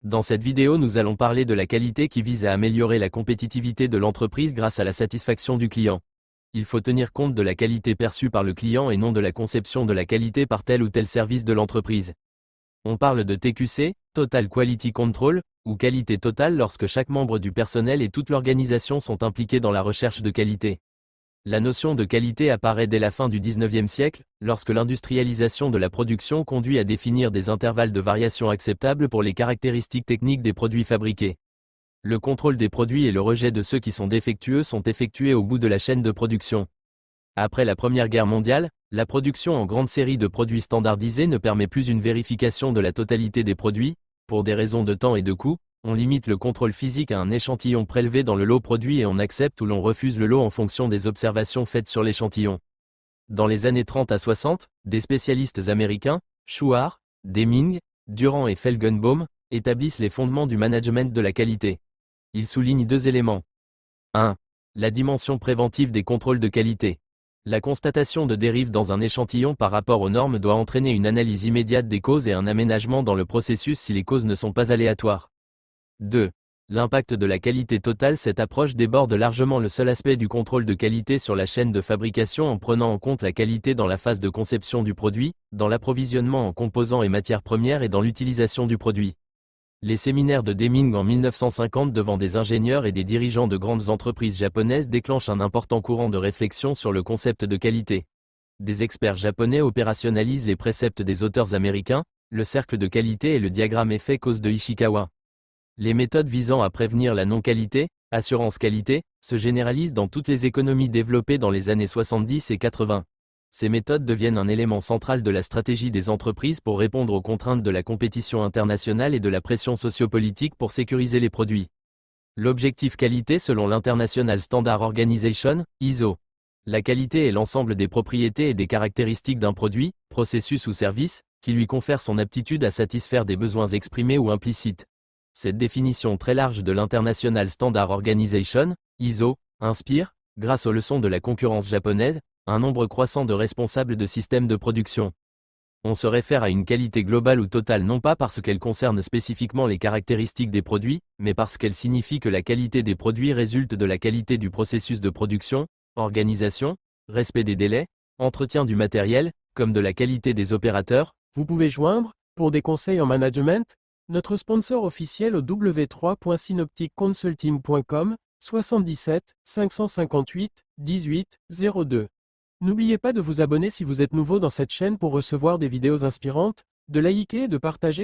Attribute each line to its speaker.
Speaker 1: Dans cette vidéo, nous allons parler de la qualité qui vise à améliorer la compétitivité de l'entreprise grâce à la satisfaction du client. Il faut tenir compte de la qualité perçue par le client et non de la conception de la qualité par tel ou tel service de l'entreprise. On parle de TQC, Total Quality Control, ou qualité totale lorsque chaque membre du personnel et toute l'organisation sont impliqués dans la recherche de qualité. La notion de qualité apparaît dès la fin du XIXe siècle, lorsque l'industrialisation de la production conduit à définir des intervalles de variation acceptables pour les caractéristiques techniques des produits fabriqués. Le contrôle des produits et le rejet de ceux qui sont défectueux sont effectués au bout de la chaîne de production. Après la Première Guerre mondiale, la production en grande série de produits standardisés ne permet plus une vérification de la totalité des produits. Pour des raisons de temps et de coût, on limite le contrôle physique à un échantillon prélevé dans le lot produit et on accepte ou l'on refuse le lot en fonction des observations faites sur l'échantillon. Dans les années 30 à 60, des spécialistes américains, Schuhart, Deming, Durand et Felgenbaum, établissent les fondements du management de la qualité. Ils soulignent deux éléments. 1. La dimension préventive des contrôles de qualité. La constatation de dérive dans un échantillon par rapport aux normes doit entraîner une analyse immédiate des causes et un aménagement dans le processus si les causes ne sont pas aléatoires. 2. L'impact de la qualité totale. Cette approche déborde largement le seul aspect du contrôle de qualité sur la chaîne de fabrication en prenant en compte la qualité dans la phase de conception du produit, dans l'approvisionnement en composants et matières premières et dans l'utilisation du produit. Les séminaires de Deming en 1950 devant des ingénieurs et des dirigeants de grandes entreprises japonaises déclenchent un important courant de réflexion sur le concept de qualité. Des experts japonais opérationnalisent les préceptes des auteurs américains, le cercle de qualité et le diagramme effet-cause de Ishikawa. Les méthodes visant à prévenir la non-qualité, assurance qualité, se généralisent dans toutes les économies développées dans les années 70 et 80. Ces méthodes deviennent un élément central de la stratégie des entreprises pour répondre aux contraintes de la compétition internationale et de la pression sociopolitique pour sécuriser les produits. L'objectif qualité selon l'International Standard Organization, ISO. La qualité est l'ensemble des propriétés et des caractéristiques d'un produit, processus ou service, qui lui confère son aptitude à satisfaire des besoins exprimés ou implicites. Cette définition très large de l'International Standard Organization, ISO, inspire, grâce aux leçons de la concurrence japonaise, un nombre croissant de responsables de systèmes de production. On se réfère à une qualité globale ou totale non pas parce qu'elle concerne spécifiquement les caractéristiques des produits, mais parce qu'elle signifie que la qualité des produits résulte de la qualité du processus de production, organisation, respect des délais, entretien du matériel, comme de la qualité des opérateurs.
Speaker 2: Vous pouvez joindre, pour des conseils en management, notre sponsor officiel au w3.synopticconsulting.com, 77 558 18 02. N'oubliez pas de vous abonner si vous êtes nouveau dans cette chaîne pour recevoir des vidéos inspirantes, de liker et de partager.